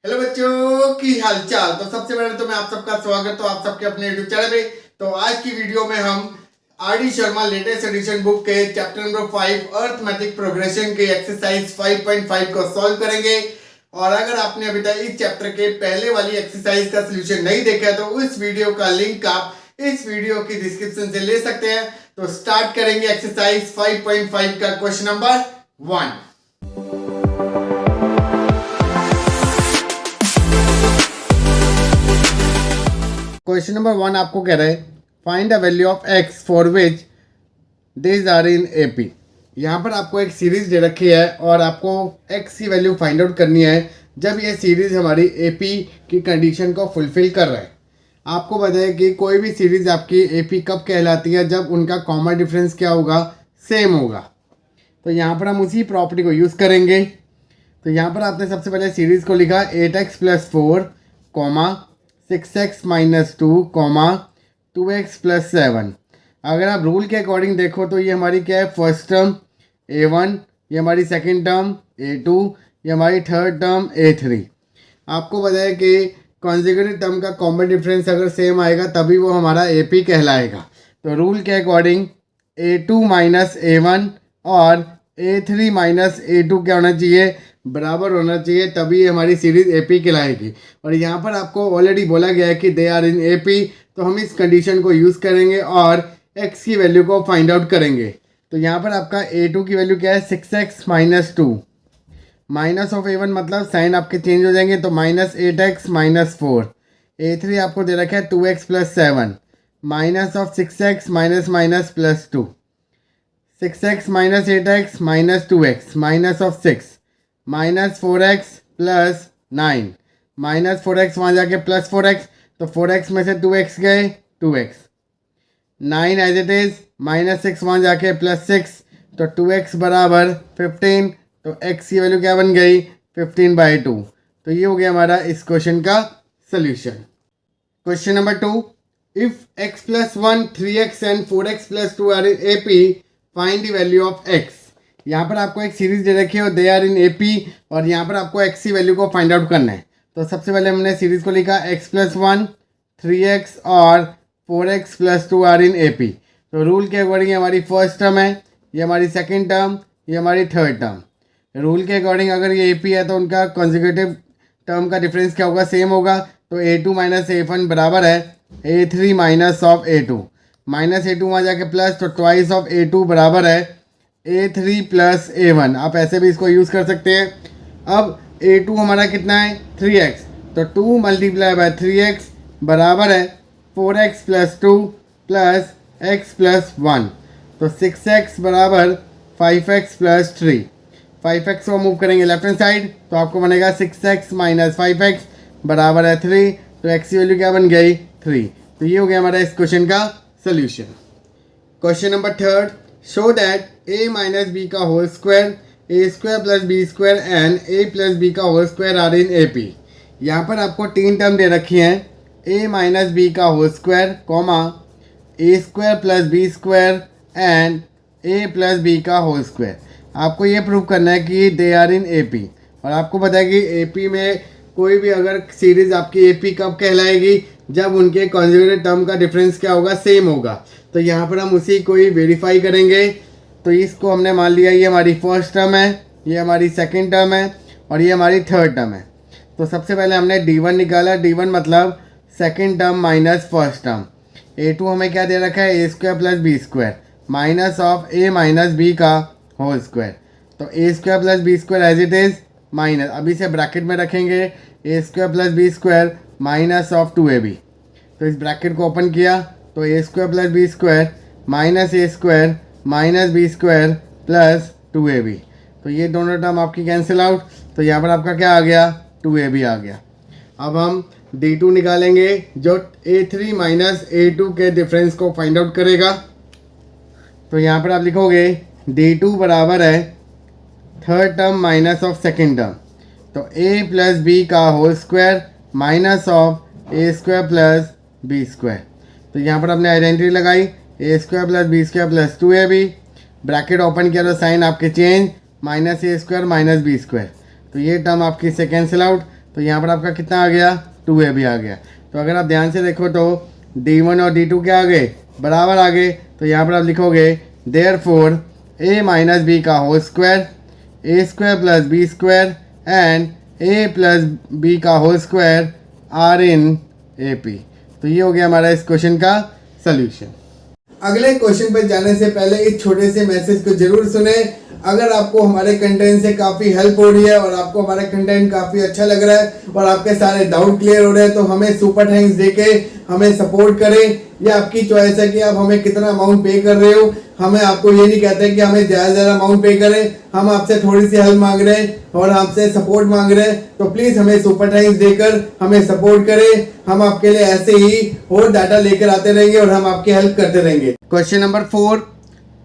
Hello बच्चों की हालचाल। तो सबसे पहले तो मैं आप सबका स्वागत तो आप सबके अपने यूट्यूब चैनल पे। तो आज की वीडियो में हम R D Sharma latest edition book के चैप्टर नंबर 5 अर्थमेटिक प्रोग्रेशन के एक्सरसाइज 5.5 को सॉल्व करेंगे। और अगर आपने अभी तक इस चैप्टर के पहले वाली एक्सरसाइज का सोल्यूशन नहीं देखा है तो उस वीडियो का लिंक आप इस वीडियो की डिस्क्रिप्शन से ले सकते हैं। तो स्टार्ट करेंगे एक्सरसाइज 5.5 का क्वेश्चन नंबर 1। क्वेश्चन नंबर 1 आपको कह रहा है find the value of x for which this are in AP. यहाँ पर आपको एक सीरीज दे रखी है और आपको एक्स की वैल्यू फाइंड आउट करनी है जब ये सीरीज हमारी एपी की कंडीशन को फुलफिल कर रहा है। आपको बताएं कि कोई भी सीरीज आपकी एपी कब कहलाती है, जब उनका कॉमन डिफरेंस क्या होगा, सेम होगा। तो यहाँ पर हम उसी प्रॉपर्टी को यूज़ करेंगे। तो यहाँ पर आपने सबसे पहले सीरीज़ को लिखा 8x + 4, 6x - 2, 2x + 7। अगर आप रूल के अकॉर्डिंग देखो तो ये हमारी क्या है, फर्स्ट टर्म a1, ये हमारी सेकंड टर्म a2, ये हमारी थर्ड टर्म a3। आपको बताया कि कॉन्जिक्यूटिव टर्म का कॉमन डिफरेंस अगर सेम आएगा तभी वो हमारा AP कहलाएगा। तो रूल के अकॉर्डिंग a2 - a1 और a3 - a2 क्या होना चाहिए, बराबर होना चाहिए, तभी हमारी सीरीज एपी कहलाएगी। और यहाँ पर आपको ऑलरेडी बोला गया है कि दे आर इन एपी, तो हम इस कंडीशन को यूज़ करेंगे और एक्स की वैल्यू को फाइंड आउट करेंगे। तो यहाँ पर आपका a2 की वैल्यू क्या है, 6x - 2, माइनस ऑफ a1 मतलब साइन आपके चेंज हो जाएंगे, तो -8x - 4। a3 आपको दे रखा है 2x + 7, minus of 6x -2, 6x - 8x - 2x, minus of 6, -4x + 9, -4x वहाँ जाके +4x, तो 4x में से 2x गए 2x, 9 एज इट इज़, -6 वहाँ जाके +6, तो 2x बराबर 15। तो x की वैल्यू क्या बन गई, 15/2। तो ये हो गया हमारा इस क्वेश्चन का solution. Question number 2, if x + 1, 3x and 4x + 2 are in AP, find the value of x। यहाँ पर आपको एक सीरीज दे रखी है और दे आर इन AP, और यहाँ पर आपको x की वैल्यू को फाइंड आउट करना है। तो सबसे पहले हमने सीरीज को लिखा x + 1, 3x और 4x + 2 आर इन AP। तो रूल के अकॉर्डिंग हमारी फर्स्ट टर्म है, ये हमारी सेकंड टर्म, ये हमारी थर्ड टर्म। रूल के अकॉर्डिंग अगर ये AP है तो उनका कॉन्जिक्यूटिव टर्म का डिफरेंस क्या होगा, सेम होगा। तो a2 - a1 बराबर है a3 - ऑफ a2, -a2 वहाँ जाके प्लस, तो ट्वाइस ऑफ a2 बराबर है a3 + a1। आप ऐसे भी इसको यूज़ कर सकते हैं। अब a2 हमारा कितना है, 3x, तो 2 × 3x बराबर है 4x + 2 + x + 1, तो 6x बराबर 5x + 3। 5x को मूव करेंगे लेफ्ट हैंड साइड, तो आपको बनेगा 6x - 5x बराबर है 3। तो x की वैल्यू क्या बन गई, 3। तो ये हो गया हमारा इस क्वेश्चन का solution. Question number 3, show that a - b का whole square, a² + b² and a + b का whole square are in AP। यहाँ पर आपको 3 टर्म दे रखी हैं, a - b का whole square, a² + b² and a + b का होल स्क्वायर। आपको ये प्रूव करना है कि दे आर इन AP। और आपको पता है कि AP में कोई भी अगर सीरीज आपकी AP कब कहलाएगी, जब उनके कॉन्जुगेटिव टर्म का डिफरेंस क्या होगा, सेम होगा। तो यहाँ पर हम उसी को ही वेरीफाई करेंगे। तो इसको हमने मान लिया ये हमारी फर्स्ट टर्म है, ये हमारी सेकंड टर्म है और ये हमारी थर्ड टर्म है। तो सबसे पहले हमने D1 निकाला, D1 मतलब second term minus first term. A2 हमें क्या दे रखा है, a² + b² minus of a - b का होल स्क्वायर। तो a² + b² as it is, minus, अभी से ब्रैकेट में रखेंगे, a² + b² minus of 2ab। तो इस ब्रैकेट को ओपन किया तो a² + b² minus a² minus b² plus 2ab। तो ये दोनों टर्म आपकी कैंसिल आउट, तो यहाँ पर आपका क्या आ गया, 2ab आ गया। अब हम D2 निकालेंगे जो a3 - a2 के डिफरेंस को फाइंड आउट करेगा। तो यहाँ पर आप लिखोगे D2 बराबर है third term minus of second term, तो a + b का whole square minus of a² + b²। तो यहाँ पर हमने आइडेंटिटी लगाई, a² + b² + 2ab, bracket open किया तो साइन आपके चेंज, -a² - b²। तो ये टर्म आपकी से कैंसिल आउट, तो यहाँ पर आपका कितना आ गया, 2a भी आ गया। तो अगर आप ध्यान से देखो तो d1 और d2 क्या आ गए, बराबर आ गए। तो यहाँ पर आप लिखोगे देयरफॉर a माइनस बी का whole square, A square plus B square and a plus B का whole square are in A P. तो ये हो गया हमारा इस क्वेश्चन का सल्यूशन। अगले क्वेश्चन पर जाने से पहले इस छोटे से मैसेज को जरूर सुने। अगर आपको हमारे कंटेंट से काफ़ी हेल्प हो रही है और आपको हमारा कंटेंट काफ़ी अच्छा लग रहा है और आपके सारे डाउट क्लियर हो रहे हैं तो हमें सुपर थैंक्स देके हमें सपोर्ट करें। ये आपकी चॉइस है कि आप हमें कितना अमाउंट पे कर रहे हो। हमें आपको ये नहीं कहते कि हमें ज़्यादा अमाउंट पे करें, हम आपसे थोड़ी सी हेल्प मांग रहे हैं और आपसे सपोर्ट मांग रहे हैं। तो प्लीज़ हमें सुपर थैंक्स देकर हमें सपोर्ट करें। हम आपके लिए ऐसे ही और डाटा लेकर आते रहेंगे और हम आपकी हेल्प करते रहेंगे। Question number 4,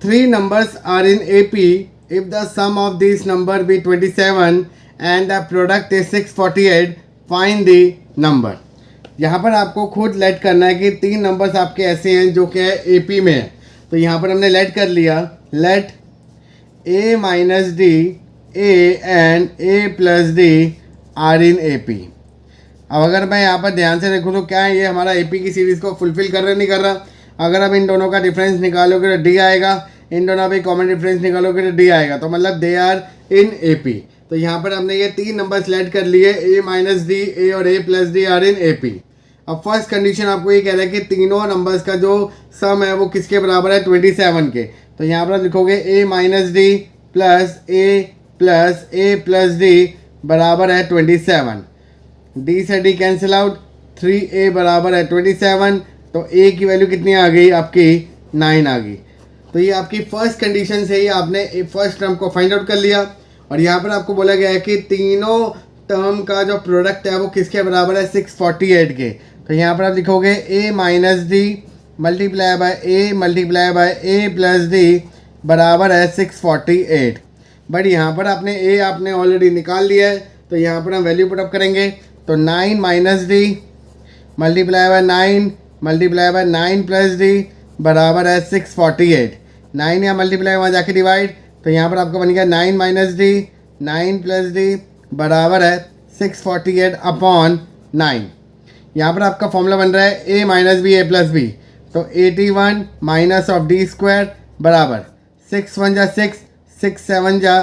3 numbers are in AP if the sum of these number be 27 and the product is 648, find the number। यहाँ पर आपको खुद लेट करना है कि 3 नंबर्स आपके ऐसे हैं जो कि AP में है। तो यहाँ पर हमने लेट कर लिया, let A minus d A and A plus d are in AP। अब अगर मैं यहाँ पर ध्यान से देखूँ तो क्या है, ये हमारा AP की सीरीज़ को फुलफिल कर रहा नहीं कर रहा। अगर आप इन दोनों का डिफरेंस निकालोगे तो डी आएगा, इन दोनों पे कॉमन डिफरेंस निकालोगे तो डी आएगा। तो मतलब दे आर इन AP। तो यहाँ पर हमने ये 3 नंबर सेलेक्ट कर लिए, A माइनस डी A और A plus d are in AP। अब फर्स्ट कंडीशन आपको ये कह रहा है कि तीनों नंबर्स का जो सम है वो किसके बराबर है, 27 के। तो यहाँ पर आप लिखोगे A minus d plus A plus d बराबर है 27। डी से डी कैंसिल आउट, 3A बराबर है 27। तो A की वैल्यू कितनी आ गई आपकी, 9 आ गई। तो ये आपकी फर्स्ट कंडीशन से ही आपने फर्स्ट टर्म को फाइंड आउट कर लिया। और यहाँ पर आपको बोला गया है कि तीनों टर्म का जो प्रोडक्ट है वो किसके बराबर है, 648 के। तो यहाँ पर आप लिखोगे A minus d multiply by A plus d बराबर है 648। बट यहाँ पर आपने ऑलरेडी निकाल लिया है। तो यहाँ पर हम वैल्यू पुटअप करेंगे। तो 9 minus d multiply bye 9 plus d बराबर है 648। 9 या मल्टीप्लाई वहाँ जाके डिवाइड, तो यहाँ पर आपका बन गया 9 माइनस डी 9 प्लस डी बराबर है 648 अपॉन 9। यहाँ पर आपका फॉर्मूला बन रहा है A minus b A plus b. तो 81 माइनस ऑफ डी स्क्वायर बराबर 6 1 जा 6, 6 7 जा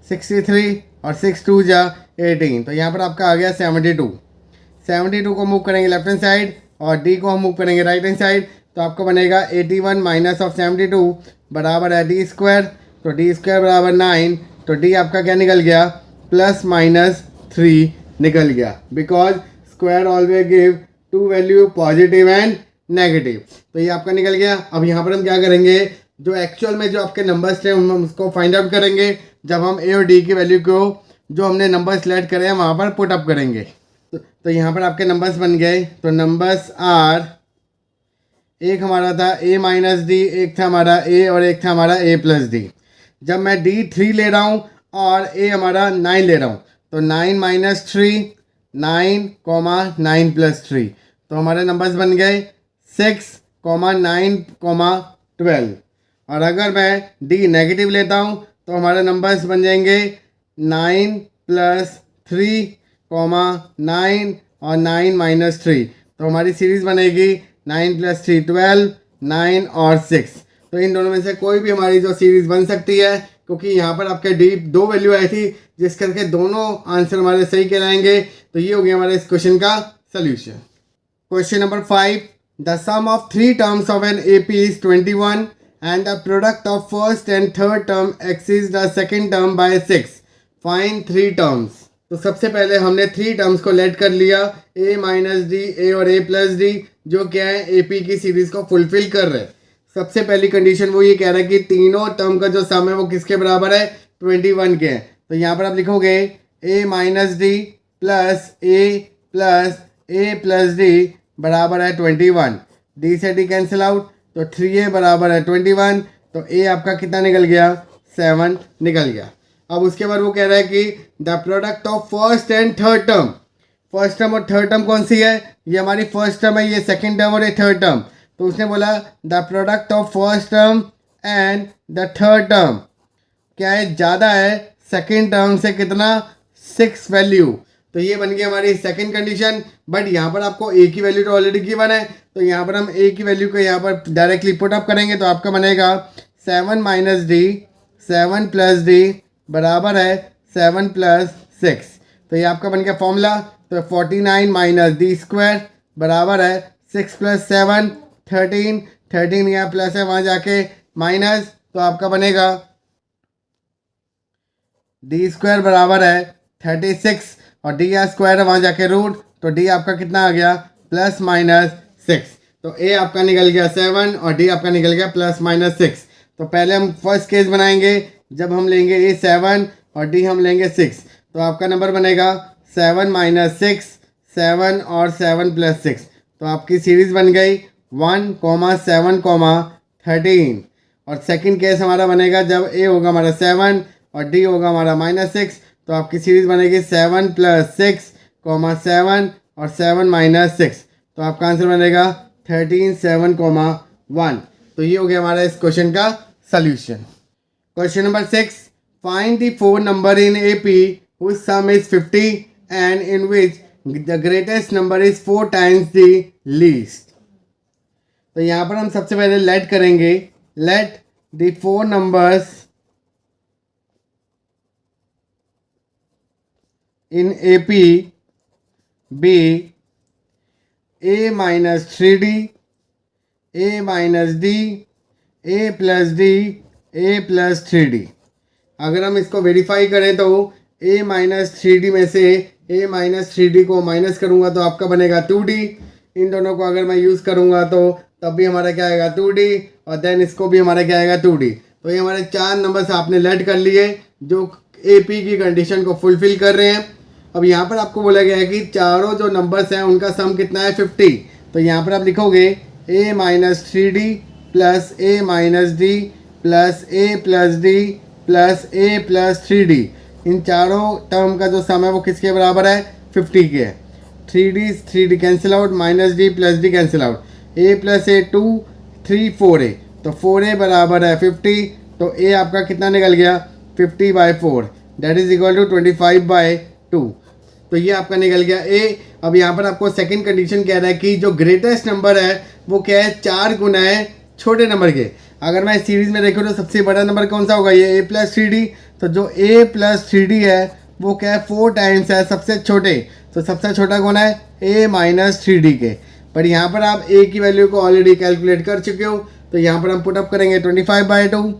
63 और 6 2 जा 18। तो यहाँ पर आपका आ गया 72 को मूव करेंगे लेफ्ट हैंड साइड और डी को हम मूव करेंगे राइट हैंड साइड। तो आपको बनेगा 81 माइनस ऑफ 72 बराबर है डी स्क्वायर। तो डी स्क्वायर बराबर 9। तो डी आपका क्या निकल गया, प्लस माइनस 3 निकल गया, because square always give two value positive and negative. तो ये आपका निकल गया। अब यहाँ पर हम क्या करेंगे, जो एक्चुअल में जो आपके नंबर्स थे हम उसको फाइंड आउट करेंगे जब हम ए और डी की वैल्यू को जो हमने नंबर सेलेक्ट करे हैं वहाँ पर पुट अप करेंगे। तो यहाँ पर आपके नंबर्स बन गए। तो नंबर्स आर, एक हमारा था A माइनस डी, एक था हमारा A और एक था हमारा A प्लस डी। जब मैं D 3 ले रहा हूँ और A हमारा 9 ले रहा हूँ, तो 9 माइनस 3 9 प्लस 3। तो हमारे नंबर्स बन गए 6 9 12। और अगर मैं D नेगेटिव लेता हूँ तो हमारे नंबर्स बन जाएंगे 9 प्लस 3 9 और 9 माइनस 3। तो हमारी सीरीज़ बनेगी 9 प्लस 3 12, 9 और 6। तो इन दोनों में से कोई भी हमारी जो सीरीज़ बन सकती है, क्योंकि यहाँ पर आपके डी 2 वैल्यू आई थी जिस करके दोनों आंसर हमारे सही कहलाएंगे। तो ये हो गया हमारे इस क्वेश्चन का solution. Question number 5, the sum of 3 terms of an AP is 21 and the product of first and third term exceeds the second term by 6, find 3 terms. तो सबसे पहले हमने 3 टर्म्स को लेट कर लिया, A माइनस डी A और A plus d, जो क्या है AP की सीरीज़ को फुलफिल कर रहे हैं। सबसे पहली कंडीशन वो ये कह रहा है कि तीनों टर्म का जो सम है वो किसके बराबर है, 21 के। तो यहाँ पर आप लिखोगे A minus d plus A plus d बराबर है 21। डी से डी कैंसिल आउट, तो 3A बराबर है 21। तो A आपका कितना निकल गया, 7 निकल गया। अब उसके बाद वो कह रहा है कि the product of first and third term, first term और थर्ड टर्म कौन सी है, ये हमारी फर्स्ट टर्म है, ये सेकंड टर्म और ये थर्ड टर्म। तो उसने बोला the product of first term and the third term क्या है, ज़्यादा है सेकंड टर्म से कितना, 6 वैल्यू। तो ये बन गई हमारी सेकंड कंडीशन। बट यहाँ पर आपको ए की वैल्यू तो ऑलरेडी गिवन है, तो यहाँ पर हम ए की वैल्यू को यहाँ पर डायरेक्टली पुट अप करेंगे। तो आपका बनेगा 7 माइनस डी 7 प्लस डी बराबर है 7 प्लस 6। तो ये आपका बन गया फॉर्मूला। तो 49 माइनस डी स्क्वायर बराबर है 6 प्लस 7 13। 13 यहाँ प्लस है, वहाँ जाके माइनस, तो आपका बनेगा डी स्क्वायर बराबर है 36 और डी या स्क्वायर है, वहाँ जाके रूट, तो डी आपका कितना आ गया प्लस माइनस 6। तो ए आपका निकल गया 7 और डी आपका निकल गया प्लस माइनस 6। तो पहले हम फर्स्ट केस बनाएंगे जब हम लेंगे ए 7 और डी हम लेंगे 6। तो आपका नंबर बनेगा 7 माइनस 6 7 और 7 प्लस 6। तो आपकी सीरीज़ बन गई 1, 7, 13। और सेकंड केस हमारा बनेगा जब ए होगा हमारा 7 और डी होगा हमारा माइनस 6। तो आपकी सीरीज़ बनेगी 7 प्लस 6, 7 और 7 माइनस 6। तो आपका आंसर बनेगा 13, 7, 1। तो ये हो गया हमारा इस क्वेश्चन का solution. Question number 6, find the 4 number in AP whose sum is 50 and in which the greatest number is 4 times the least। तो यहाँ पर हम सबसे पहले लेट करेंगे, let the 4 numbers in AP be a minus 3d, a minus d, a plus d, a plus 3d। अगर हम इसको वेरीफाई करें तो a माइनस 3d में से a माइनस 3d को माइनस करूँगा तो आपका बनेगा 2d। इन दोनों को अगर मैं यूज़ करूँगा तो तब भी हमारा क्या आएगा 2d, और देन इसको भी हमारा क्या आएगा 2d। तो ये हमारे 4 नंबर्स आपने लेट कर लिए जो AP की कंडीशन को फुलफिल कर रहे हैं। अब यहाँ पर आपको बोला गया है कि चारों जो नंबर्स हैं उनका सम कितना है 50। तो यहाँ पर आप लिखोगे a minus 3d plus a minus d plus a plus d plus a plus 3d। इन चारों टर्म का जो सम है वो किसके बराबर है 50 के है। 3d cancel out, minus d plus d cancel out, a plus a 2 3 4a। तो 4a बराबर है 50। तो a आपका कितना निकल गया 50/4 दैट इज इक्वल टू 25/2। तो ये आपका निकल गया ए। अब यहाँ पर आपको सेकंड कंडीशन कह रहा है कि जो ग्रेटेस्ट नंबर है वो क्या है 4 गुना है छोटे नंबर के। अगर मैं सीरीज में देखूँ तो सबसे बड़ा नंबर कौन सा होगा ये a प्लस 3d। तो जो a प्लस 3d है वो क्या है 4 टाइम्स है सबसे छोटे। तो सबसे छोटा कौन है a माइनस 3d के। पर यहाँ पर आप a की वैल्यू को ऑलरेडी कैलकुलेट कर चुके हो। तो यहाँ पर हम पुटअप करेंगे 25/2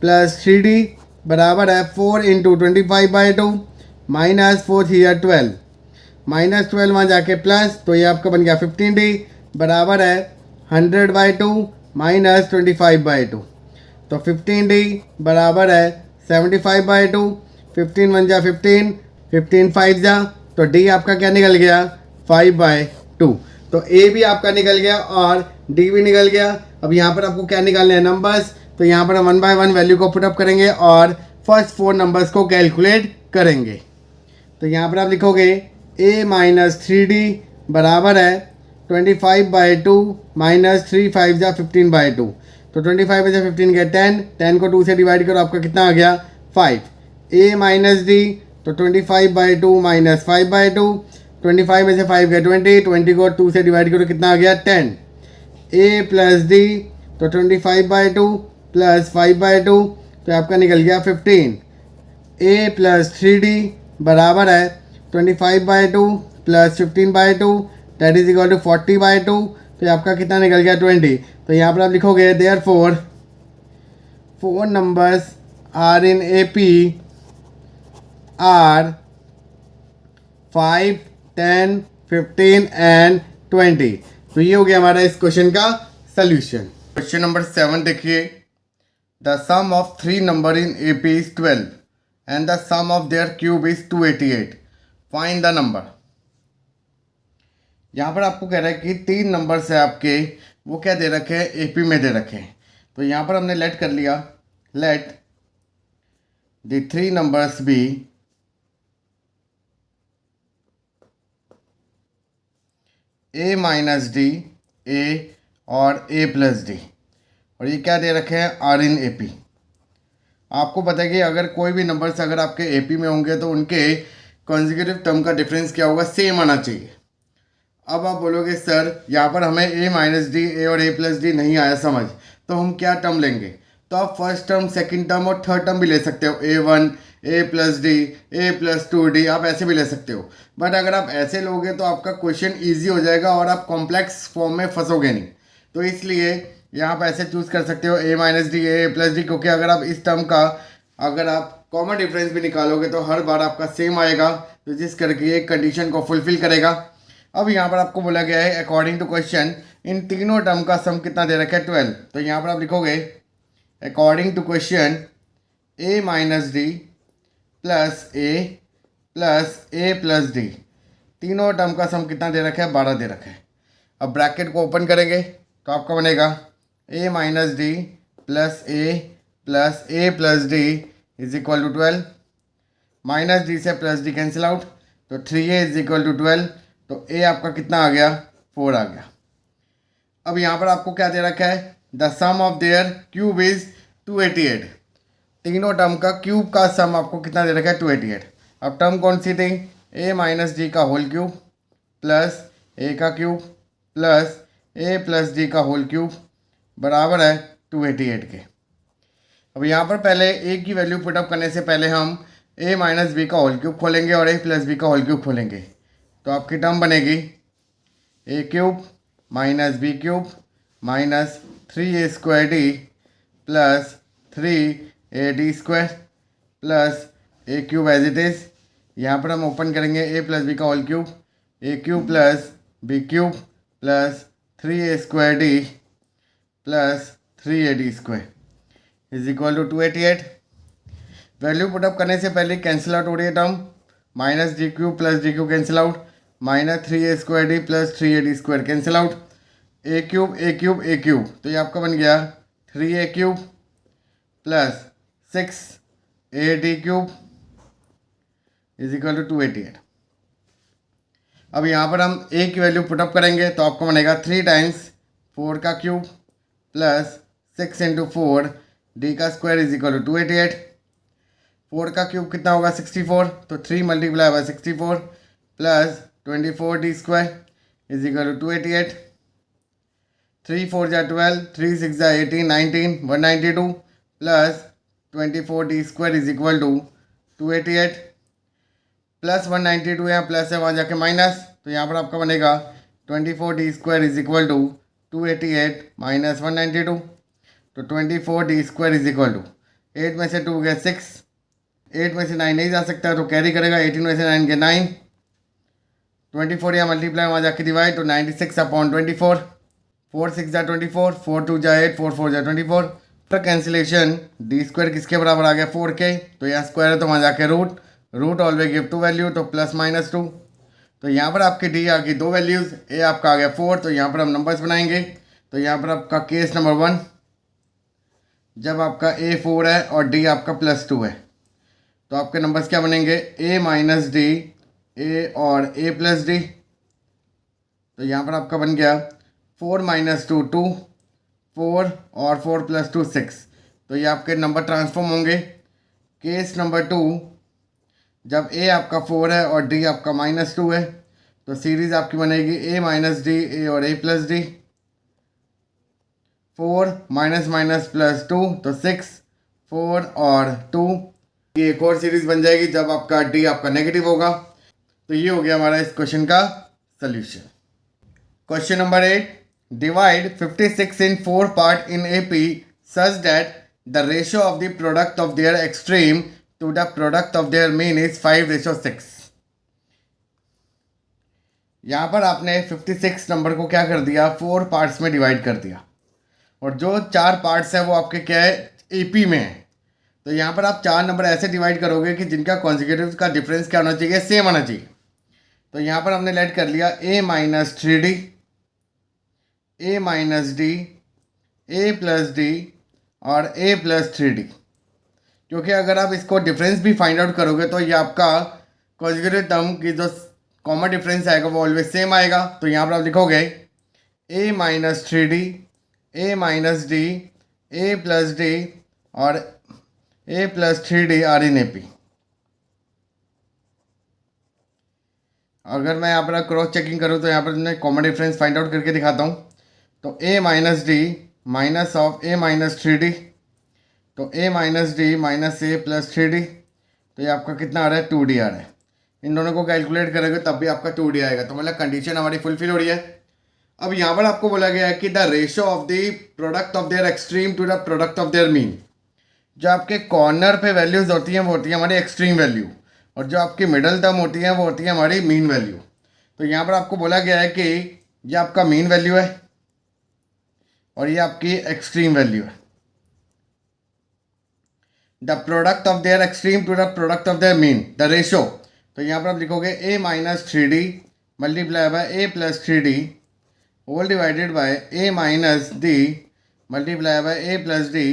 प्लस 3d बराबर है 4 इंटू 25/2 माइनस 4 3 12, माइनस 12 वहाँ जाके प्लस, तो ये आपका बन गया 15d बराबर है 100/2 माइनस 25/2। तो 15d बराबर है 75/2। 15 1 जा 15, 15 5 जा, तो d आपका क्या निकल गया 5/2। तो a भी आपका निकल गया और d भी निकल गया। अब यहाँ पर आपको क्या निकालना है नंबर्स। तो यहाँ पर हम 1 बाय 1 वैल्यू को पुटअप करेंगे और फर्स्ट 4 नंबर्स को कैलकुलेट करेंगे। तो यहाँ पर आप लिखोगे a माइनस 3d बराबर है 25/2 माइनस 3 5 जा 15/2। तो 25 में से 15 गया 10, 10 को 2 से डिवाइड करो आपका कितना आ गया 5। a माइनस d तो 25/2 माइनस 5/2, 25 में से 5 गया 20, 20 को 2 से डिवाइड करो कितना आ गया 10। a प्लस d तो 25/2 प्लस 5/2, तो आपका निकल गया 15। a प्लस 3d बराबर है 25/2 plus 15/2 that is equal to 40/2। तो आपका कितना निकल गया 20। तो यहाँ पर आप लिखोगे therefore 4 numbers are in AP are 5, 10, 15 and 20। तो ये हो गया हमारा इस क्वेश्चन का सल्यूशन। क्वेश्चन नंबर 7 देखिए, the sum of 3 number in AP is 12 and the sum of their cube is 288. Find the number। यहाँ पर आपको कह रहा है कि 3 नंबर्स है आपके, वो क्या दे रखे हैं AP में दे रखे हैं। तो यहाँ पर हमने लेट कर लिया, let the 3 numbers be a minus d a और a प्लस डी, और ये क्या दे रखे हैं आर इन AP। आपको पता है कि अगर कोई भी नंबर्स अगर आपके AP में होंगे तो उनके कॉन्जिक्यूटिव टर्म का डिफरेंस क्या होगा, सेम आना चाहिए। अब आप बोलोगे सर यहाँ पर हमें a माइनस डी ए और a प्लस डी नहीं आया समझ, तो हम क्या टर्म लेंगे? तो आप फर्स्ट टर्म, सेकंड टर्म और थर्ड टर्म भी ले सकते हो, a1 a plus D a plus 2d, आप ऐसे भी ले सकते हो। बट अगर आप ऐसे लोगे तो आपका क्वेश्चन ईजी हो जाएगा और आप कॉम्प्लेक्स फॉर्म में फंसोगे नहीं। तो इसलिए यहाँ पर ऐसे चूज़ कर सकते हो a minus d a plus D, क्योंकि अगर आप इस टर्म का अगर आप कॉमन डिफरेंस भी निकालोगे तो हर बार आपका सेम आएगा, तो जिस करके एक कंडीशन को फुलफिल करेगा। अब यहाँ पर आपको बोला गया है अकॉर्डिंग टू क्वेश्चन इन तीनों टर्म का सम कितना दे रखा है 12। तो यहाँ पर आप लिखोगे according to question a minus d plus a plus d, तीनों टर्म का सम कितना दे रखा है, 12 दे रखा है। अब ब्रैकेट को ओपन करेंगे तो आपका बनेगा a minus d plus a plus d is equal to 12। Minus d से प्लस डी कैंसिल आउट, तो 3a इज इक्वल टू 12। तो a आपका कितना आ गया, 4 आ गया। अब यहाँ पर आपको क्या दे रखा है, the sum of their cube is 288। तीनों टर्म का क्यूब का सम आपको कितना दे रखा है, 288। अब टर्म कौन सी थी, a माइनस डी का होल क्यूब प्लस a का cube plus a plus D का होल क्यूब बराबर है 288 के। अब यहाँ पर पहले a की वैल्यू पुटअप करने से पहले हम a माइनस बी का होल क्यूब खोलेंगे और a प्लस बी का होल क्यूब खोलेंगे। तो आपकी टर्म बनेगी a cube minus b cube minus 3a square D plus 3ad square plus a cube as it is. यहाँ पर हम ओपन करेंगे a प्लस बी का whole cube, a cube plus b cube plus 3a square D plus 3ad square is equal to 288। Value put up करने से पहले cancel out हो रही है term, minus D cube plus D cube cancel out, minus 3a square D plus 3ad square cancel out, A cube, तो ये आपका बन गया 3a cube plus 6ad cube is equal to 288। अब यहाँ पर हम a की वैल्यू पुटअप करेंगे तो आपको बनेगा 3 टाइम्स 4 का क्यूब प्लस 6 इंटू 4 डी का स्क्वायर इज इक्वल टू 288। 4 का क्यूब कितना होगा 64, तो 3 multiply by 64 plus 24 d square is equal to 288। 3 4 जा 12, 3 6 जा 18 19 192 plus 24 d square is equal to 288 plus 192, यहाँ प्लस है वहाँ जाके माइनस, तो यहाँ पर आपका बनेगा 24 d square is equal to 288 minus 192। तो 24 d square is equal to 8 में से 2 गए 6, 8 में से 9 नहीं जा सकता तो कैरी करेगा, 18 में से 9 गए 9, 24 यहाँ मल्टीप्लाई वहाँ जाके डिवाइड, तो 96 अपॉन 24, 4 6 जा 24, 4 2 जा 8, 4 4 जा 24। तो कैंसिलेशन डी स्क्वायर किसके बराबर आ गया 4 के, तो यहाँ स्क्वायर है तो वहाँ जाके root always give two value, तो प्लस माइनस 2। तो यहाँ पर आपकी डी आ गई 2 वैल्यूज़, ए आपका आ गया 4, तो यहाँ पर हम नंबर्स बनाएंगे। तो यहाँ पर आपका केस नंबर 1, जब आपका ए 4 है और डी आपका प्लस 2 है, तो आपके नंबर्स क्या बनेंगे, ए माइनस डी ए और ए प्लस डी। तो यहाँ पर आपका बन गया 4 माइनस 2 2, 4 और 4 प्लस 2 6। तो ये आपके नंबर ट्रांसफॉर्म होंगे। केस नंबर 2, जब ए आपका 4 है और डी आपका माइनस 2 है, तो सीरीज़ आपकी बनेगी ए माइनस डी ए और ए plus D. 4 minus minus plus 2, तो 6, 4 और 2। ये एक और सीरीज़ बन जाएगी जब आपका डी आपका नेगेटिव होगा। तो ये हो गया हमारा इस क्वेश्चन का solution. Question number 8, divide 56 in 4 part in AP such that the ratio of the product of their extreme to the product of their mean is 5:6। यहाँ पर आपने 56 नंबर को क्या कर दिया, 4 पार्ट्स में डिवाइड कर दिया, और जो 4 पार्ट्स हैं वो आपके क्या है, AP में है। तो यहाँ पर आप 4 नंबर ऐसे डिवाइड करोगे कि जिनका कॉन्जिक्यूटिव का डिफरेंस क्या होना चाहिए, सेम आना चाहिए। तो यहाँ पर हमने लेट कर लिया a minus 3d, a minus d, a plus d और a प्लस 3d, क्योंकि अगर आप इसको डिफरेंस भी फाइंड आउट करोगे तो ये आपका कॉन्जिक्यूटिव टर्म की जो कॉमन डिफरेंस आएगा वो ऑलवेज सेम आएगा। तो यहाँ पर आप लिखोगे a minus 3d, a minus d, a plus d और a plus 3d are in AP। अगर मैं यहाँ पर क्रॉस चेकिंग करूँ तो यहाँ पर मैं कॉमन डिफरेंस फाइंड आउट करके दिखाता हूँ। तो a minus D minus of a minus three D, तो a minus D minus A plus three D, तो ये आपका कितना आ रहा है 2d आ रहा है। इन दोनों को कैलकुलेट करेंगे तब भी आपका 2d आएगा। तो मतलब कंडीशन हमारी फुलफिल हो रही है। अब यहाँ पर आपको बोला गया है कि the ratio of the product of their extreme to the product of their mean. जो आपके कॉर्नर पे वैल्यूज होती हैं वो होती है हमारी एक्सट्रीम वैल्यू, और जो आपकी मिडल टर्म होती है वो होती है हमारी मीन वैल्यू। तो यहाँ पर आपको बोला गया है कि ये आपका मीन वैल्यू है और ये आपकी एक्सट्रीम वैल्यू है। The product of their extreme to the product of their mean, the ratio. तो यहाँ पर आप लिखोगे a minus three d multiply by a plus three d whole divided by a minus d multiply by a plus d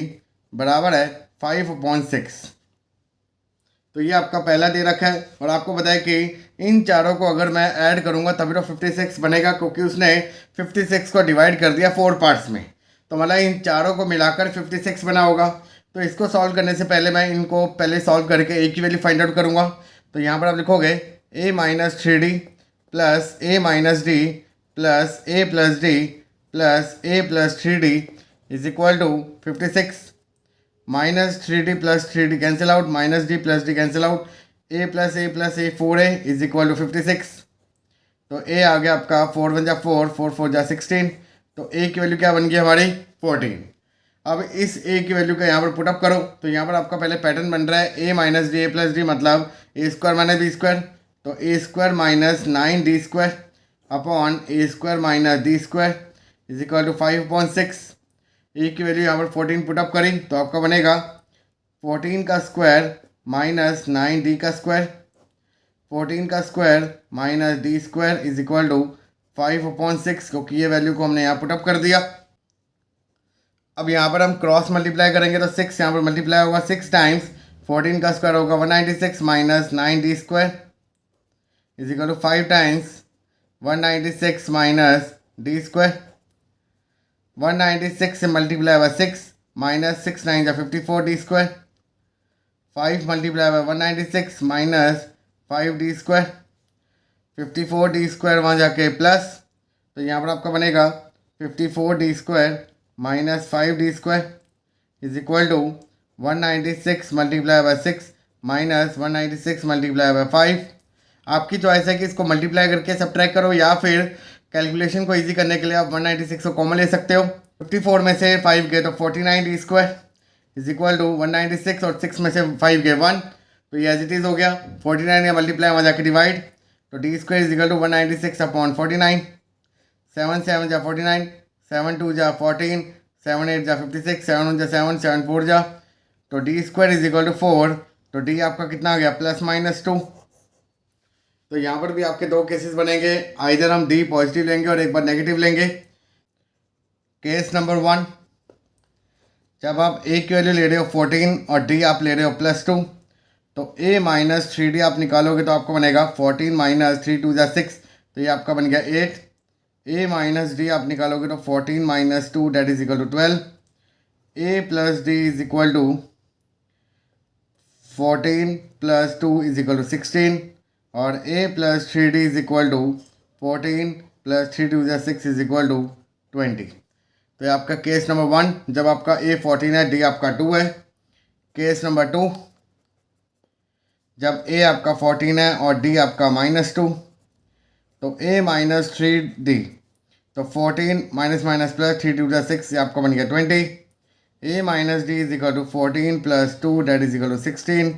बराबर है 5/6। तो ये आपका पहला दे रखा है और आपको बताया कि इन चारों को अगर मैं ऐड करूंगा तभी तो 56 बनेगा, क्योंकि उसने 56 को डिवाइड कर दिया 4 पार्ट्स में। तो मतलब इन चारों को मिलाकर 56 बना होगा। तो इसको सॉल्व करने से पहले मैं इनको पहले सॉल्व करके ए की वैल्यू फाइंड आउट करूंगा। तो यहाँ पर आप लिखोगे a minus three d plus a minus d plus a plus d plus a plus three d is equal to 56। Minus three d plus three d cancel out, minus d plus d cancel out, a plus a 4a is equal to 56। तो a आ गया आपका 4 1 जा 4, 4 4 जा 16। तो a की value क्या बन गई हमारी 14। अब इस a की वैल्यू का यहाँ पर पुटअप करो। तो यहाँ पर आपका पहले पैटर्न बन रहा है a minus D A plus D मतलब A square minus B square. तो A square minus 9d square upon A square minus D square is equal to 5/6। A की वैल्यू यहाँ पर 14 पुटअप करी तो आपका बनेगा 14 का स्क्वायर माइनस 9d का स्क्वायर, 14 का square minus D square is equal to 5/6, क्योंकि ये वैल्यू को हमने यहाँ पुटअप कर दिया। अब यहाँ पर हम क्रॉस मल्टीप्लाई करेंगे तो 6 यहाँ पर मल्टीप्लाई होगा 6 टाइम्स 14 का स्क्वायर होगा 196 minus 9d square is equal to 5 times 196 minus D square. 196 से मल्टीप्लाई बाय 6 माइनस 6 9 जा 54d square, 5 multiply by 196 minus 5d square, 54d square वहाँ जाके प्लस। तो यहाँ पर आपका बनेगा 54d square minus 5d square is equal to 196 multiply by 6 minus 196 multiply by 5। आपकी चॉइस है कि इसको मल्टीप्लाई करके सब्ट्रैक्ट करो या फिर कैलकुलेशन को इजी करने के लिए आप 196 को कॉमन ले सकते हो। 54 में से 5 गए तो 49d square is equal to 196 और 6 में से 5 गए 1, तो ये एज इट इज़ हो गया। 49 का मल्टीप्लाई वहाँ जाके डिवाइड, तो d square is equal to 196 upon 49। 7 7 जा 49, 7 2 जा 14, 7 8 जा 56, 7 1 जा 7, 7 4 जा, तो d square is equal to 4। तो डी आपका कितना आ गया +-2। तो यहाँ पर भी आपके दो केसेस बनेंगे, आइदर हम डी पॉजिटिव लेंगे और एक बार नेगेटिव लेंगे। केस नंबर 1, जब आप ए की वैल्यू ले रहे हो 14 और डी आप ले रहे हो +2, तो a माइनस 3d आप निकालोगे तो आपको बनेगा 14 माइनस 3 2 जा 6, तो ये आपका बन गया 8। a माइनस डी आप निकालोगे तो 14 minus 2 date is equal to 12। a plus d is equal to 14 plus 2 is equal to 16 और a plus 3d is equal to 14 plus 3 2 जा 6 इज इक्वल टू 20। तो ये आपका केस नंबर 1 जब आपका a 14 है, d आपका 2 है। केस नंबर 2, जब a आपका 14 है और d आपका -2, तो a माइनस 3d, तो 14 माइनस माइनस प्लस 3 2 जा 6, ये आपका बन गया 20। a minus D is equal to 14 plus 2 date is equal to 16।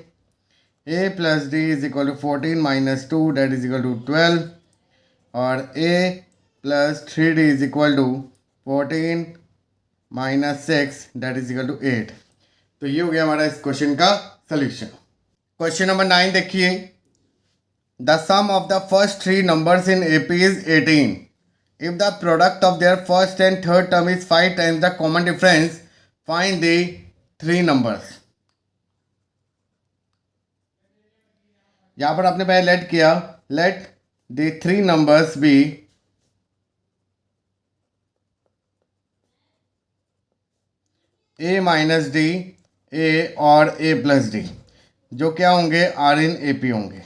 a plus d is equal to 14 minus 2 date is equal to 12 और a plus 3d is equal to 14 minus 6 that is equal to 8। तो ये हो गया हमारा इस question का solution. Question number 9 देखिए, the sum of the first 3 numbers in AP is 18 if the product of their first and third term is 5 times the common difference, find the 3 numbers. यहाँ पर आपने पहले लेट किया, let the 3 numbers be a minus d, a और a plus d, जो क्या होंगे are in AP होंगे।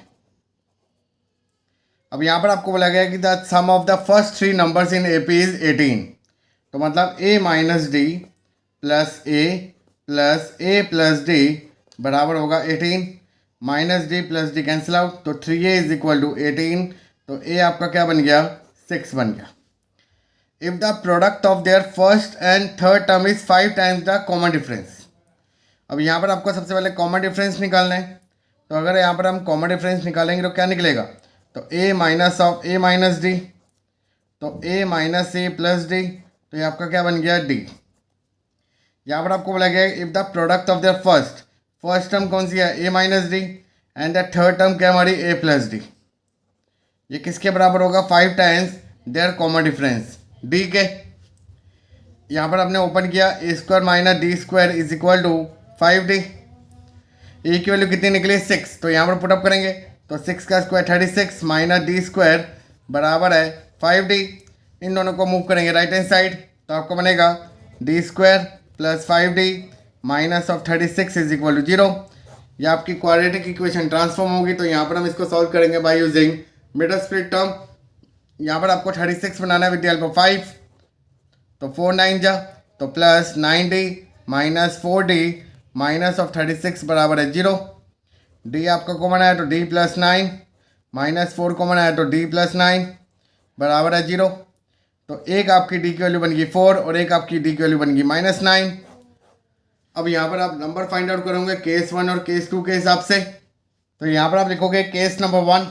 अब यहाँ पर आपको बोला गया कि the sum of the first three numbers in A P is 18, तो मतलब a minus d plus a plus d बराबर होगा 18, minus d plus d cancel out, तो 3a इज इक्वल टू 18, तो a आपका क्या बन गया 6 बन गया। If the product of their first and third term is 5 times the common difference. अब यहाँ पर आपको सबसे पहले कॉमन डिफरेंस निकालना है, तो अगर यहाँ पर हम कॉमन डिफरेंस निकालेंगे तो क्या निकलेगा, तो a minus of a minus D, तो a minus A plus d, तो ये आपका क्या बन गया डी। यहाँ पर आपको बोला गया if the product of the first term कौन सी है a minus D and the third term क्या हमारी a प्लस डी, ये किसके बराबर होगा 5 times their common difference d के। यहाँ पर आपने ओपन किया a square minus D square is equal to 5d, a की वैल्यू कितनी निकली 6, तो यहाँ पर पुटअप करेंगे तो 6 का स्क्वायर 36 माइनस डी स्क्वायर बराबर है 5d। इन दोनों को मूव करेंगे राइट हैंड साइड, तो आपको बनेगा d square plus 5d minus of 36 is equal to 0। ये आपकी क्वाड्रेटिक इक्वेशन ट्रांसफॉर्म होगी, तो यहाँ पर हम इसको सॉल्व करेंगे by using middle split term. यहाँ पर आपको 36 बनाना है विद द हेल्प ऑफ 5, तो 4 9 जा, तो plus 9d minus 4d minus of 36 बराबर है 0। d आपका कॉमन आया तो d प्लस 9 माइनस 4 कॉमन आया तो d प्लस 9 बराबर है 0। तो एक आपकी d की वैल्यू बन गई 4 और एक आपकी d की वैल्यू बन गई माइनस 9। अब यहाँ पर आप नंबर फाइंड आउट करोगे केस 1 और केस 2 के हिसाब से, तो यहाँ पर आप लिखोगे केस नंबर 1,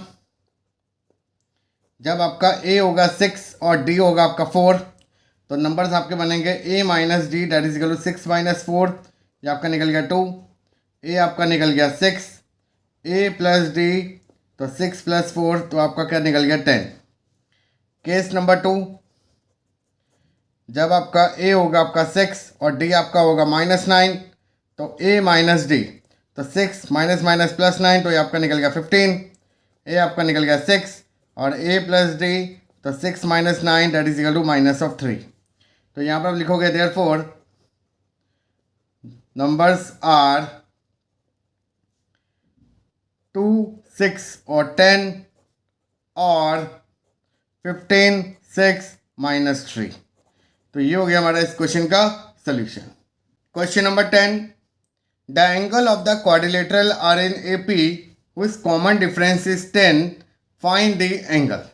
जब आपका a होगा 6 और d होगा आपका 4, तो नंबर्स आपके बनेंगे a minus d that is equal to 6 minus 4, ये आपका निकल गया 2, a आपका निकल गया 6, a प्लस डी तो 6 प्लस 4 तो आपका क्या निकल गया 10। केस नंबर 2, जब आपका a होगा आपका 6 और d आपका होगा माइनस 9, तो a माइनस डी तो 6 माइनस माइनस प्लस 9, तो ये आपका निकल गया 15, a आपका निकल गया 6 और a प्लस डी तो 6 minus 9 that is equal to minus of 3। तो यहाँ पर आप लिखोगे देयरफॉर नंबर्स आर 2 6 और 10 और 15 6 माइनस 3। तो ये हो गया हमारा इस क्वेश्चन का solution. Question number 10, the angle of the quadrilateral are in A P which common difference is 10, find the angle.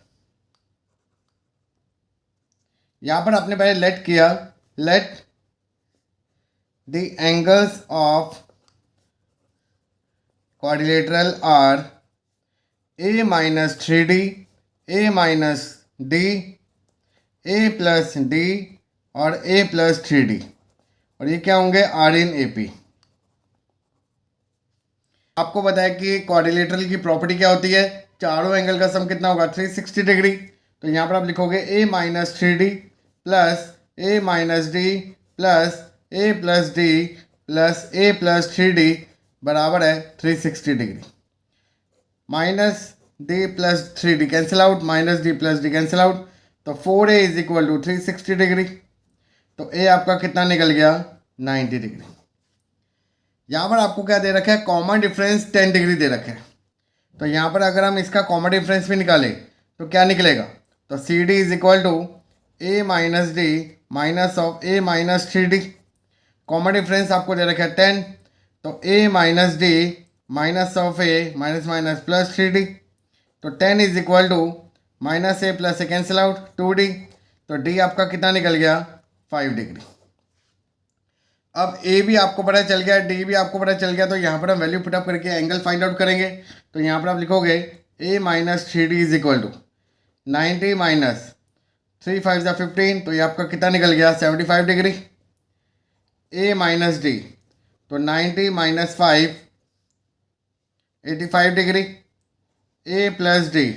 यहाँ पर आपने पहले लेट किया, let the angles of quadrilateral are a minus 3d, a minus D, A plus d और ए plus 3d, और ये क्या होंगे आर इन ए पी। आपको बताया कि क्वाड्रिलेटरल की प्रॉपर्टी क्या होती है, चारों एंगल का सम कितना होगा 360 डिग्री। तो यहाँ पर आप लिखोगे a minus 3d plus a minus d plus a plus d plus a plus 3d बराबर है 360 degree. Minus d plus 3d cancel out, minus d plus d cancel out, तो 4a is equal to 360 degree. तो a आपका कितना निकल गया 90 degree. यहाँ पर आपको क्या दे रखा है, कॉमन डिफरेंस 10 डिग्री दे रखे हैं। तो यहाँ पर अगर हम इसका कॉमन डिफरेंस भी निकालें तो क्या निकलेगा, तो C D is equal to A minus D minus of A minus 3d। Common difference आपको दे रखा है 10, तो A minus D minus of A minus minus plus 3d, तो 10 is equal to minus A plus A cancel out 2d, तो d आपका कितना निकल गया 5 डिग्री। अब a भी आपको पता चल गया, d भी आपको पता चल गया, तो यहाँ पर हम वैल्यू पुटअप करके एंगल फाइंड आउट करेंगे। तो यहाँ पर आप लिखोगे a minus 3d is equal to 90 minus 3 5 जा 15, तो ये आपका कितना निकल गया 75 डिग्री। a माइनस डी तो 90 minus 5 85 degree. a plus d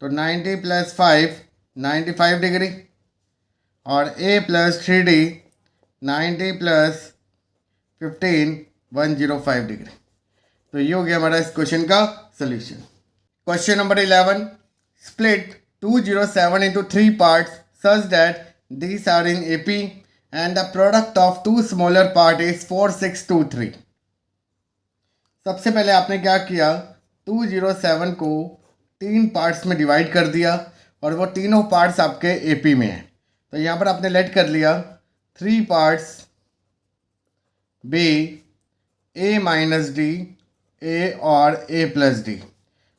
तो 90 प्लस 5 95 डिग्री और a plus 3d 90 plus 15 105 degree. तो ये हो गया हमारा इस क्वेश्चन का solution. Question number 11, split 207 into 3 parts such that these are in AP and the product of two smaller part is 4623। सबसे पहले आपने क्या किया, 207 को 3 पार्ट्स में डिवाइड कर दिया और वो तीनों पार्ट्स आपके एपी में हैं। तो यहाँ पर आपने लेट कर लिया 3 parts be a minus D A और ए प्लस डी,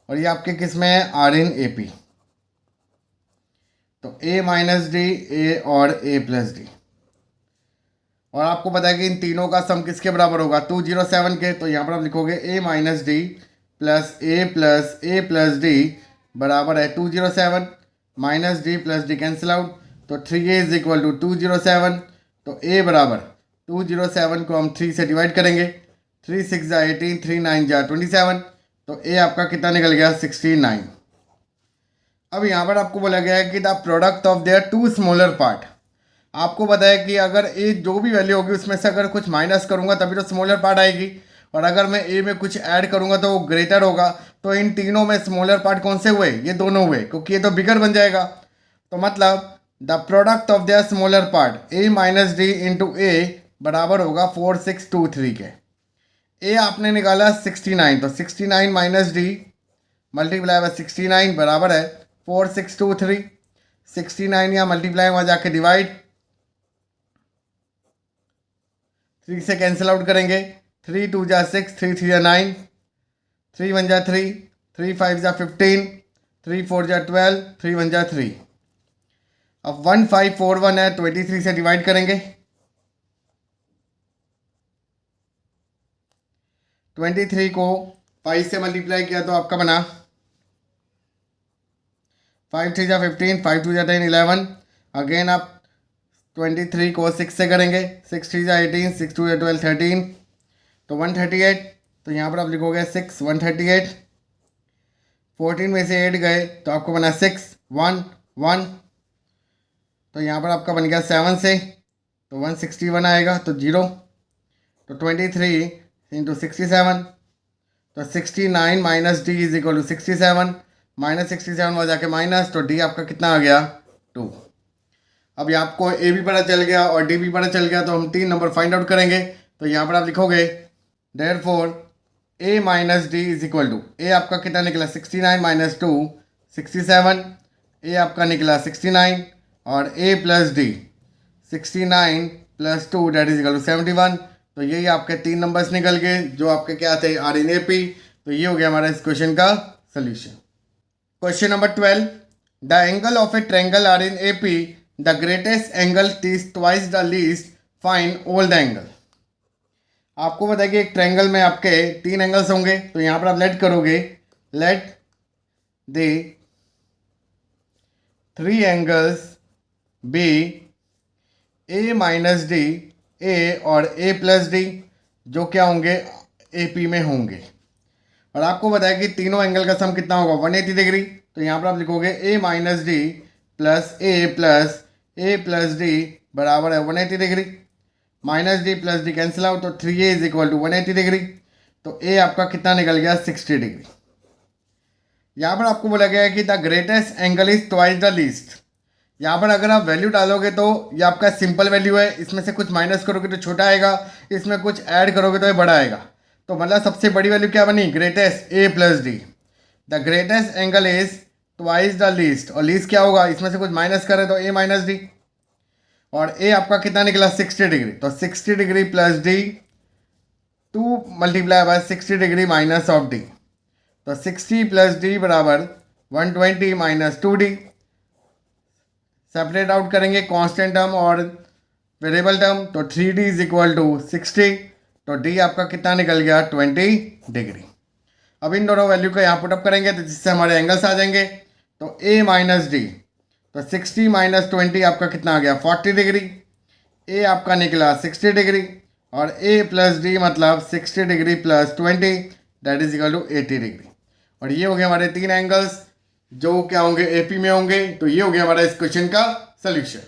और ये आपके किस में है, आर इन ए पी। तो ए माइनस डी ए और ए प्लस डी, और आपको पता है कि इन तीनों का सम किसके बराबर होगा, 207 के। तो यहाँ पर आप लिखोगे ए minus d plus a plus d बराबर है 207, minus d plus d cancel out, तो 3a इज इक्वल टू 207। तो a बराबर 207 को हम 3 से डिवाइड करेंगे, 3 6 जा 18, 3 9 जा 27, तो a आपका कितना निकल गया, 69। अब यहाँ पर आपको बोला गया है कि the product of there 2 smaller part. आपको पता है कि अगर a जो भी वैल्यू होगी उसमें से अगर कुछ माइनस करूँगा तभी तो स्मॉलर पार्ट आएगी, और अगर मैं a में कुछ ऐड करूँगा तो वो ग्रेटर होगा। तो इन तीनों में स्मॉलर पार्ट कौन से हुए, ये दोनों हुए, क्योंकि ये तो बिगर बन जाएगा। तो मतलब the product of there smaller part a minus D into a बराबर होगा 4623 के। a आपने निकाला 69, तो 69 माइनस डी मल्टीप्लाई बाय 69 बराबर है 4623। 69 या मल्टीप्लाई वहाँ जाके डिवाइड, 3 से कैंसिल आउट करेंगे, 3 2 जा 6, 3 3 जा 9, 3 1 जा 3, 3 5 जा 15, 3 4 जा 12, 3 1 जा 3। अब 1541 है, 23 से डिवाइड करेंगे, 23 को 5 से मल्टीप्लाई किया तो आपका बना 5 3 जा 15, 5 2 जा 10, 11। अगेन आप 23 को 6 से करेंगे, 6 3 जा 18, 6 2 जा 12, 13, तो 138। तो यहाँ पर आप लिखोगे 6 138, 14 में से 8 गए तो आपको बना 6 1 1, तो यहाँ पर आपका बन गया 7 से, तो 161 आएगा, तो 0, तो 23 इंटू 67, तो 69 minus D is equal to 67, minus 67 वहाँ जाके माइनस, तो डी आपका कितना आ गया, 2। अब ये आपको ए भी पता चल गया और डी भी पता चल गया, तो हम 3 नंबर फाइंड आउट करेंगे। तो यहाँ पर आप लिखोगे therefore A minus D is equal to, A आपका कितना निकला 69 माइनस 2 67, ए आपका निकला 69 और ए plus D 69 plus 2 date is equal to 71। तो यही आपके 3 नंबर्स निकल गए जो आपके क्या थे, आर इन ए पी। तो ये हो गया हमारा इस क्वेश्चन का solution. Question number 12, the angle of a triangle are in A P, the greatest angle is twice the least, find all the angle. आपको पता है कि एक ट्रायंगल में आपके 3 एंगल्स होंगे, तो यहाँ पर आप लेट करोगे, let the 3 angles be a minus D A और ए प्लस डी, जो क्या होंगे, ए पी में होंगे। और आपको बताया कि तीनों एंगल का सम कितना होगा, 180 डिग्री। तो यहाँ पर आप लिखोगे ए minus d plus a plus d बराबर है 180 degree, minus d plus d cancel out, तो 3a is equal to 180 degree. तो ए आपका कितना निकल गया, 60 डिग्री। यहाँ पर आपको बोला गया है कि the greatest angle is twice the least. यहाँ पर अगर आप वैल्यू डालोगे तो ये आपका सिंपल वैल्यू है, इसमें से कुछ माइनस करोगे तो छोटा आएगा, इसमें कुछ ऐड करोगे तो ये बड़ा आएगा। तो मतलब सबसे बड़ी वैल्यू क्या बनी, greatest A plus D. The greatest angle is twice the least, और लीस्ट क्या होगा, इसमें से कुछ माइनस करें तो ए माइनस डी, और ए आपका कितना निकला 60 डिग्री। तो 60 degree plus D 2 multiply by 60 degree minus of D, तो 60 प्लस डी बराबर 120 माइनस 2d। सेपरेट आउट करेंगे कांस्टेंट टर्म और वेरिएबल टर्म, तो 3d इज इक्वल टू 60, तो d आपका कितना निकल गया 20 डिग्री। अब इन दोनों वैल्यू को यहाँ पुटअप करेंगे तो जिससे हमारे एंगल्स आ जाएंगे। तो a माइनस डी, तो 60 माइनस 20 आपका कितना आ गया 40 डिग्री, a आपका निकला 60 डिग्री, और a प्लस डी मतलब 60 degree plus 20 that is equal to 80 degree. और ये हो गए हमारे 3 एंगल्स जो क्या होंगे, एपी में होंगे। तो ये हो गया हमारा इस क्वेश्चन का सोल्यूशन।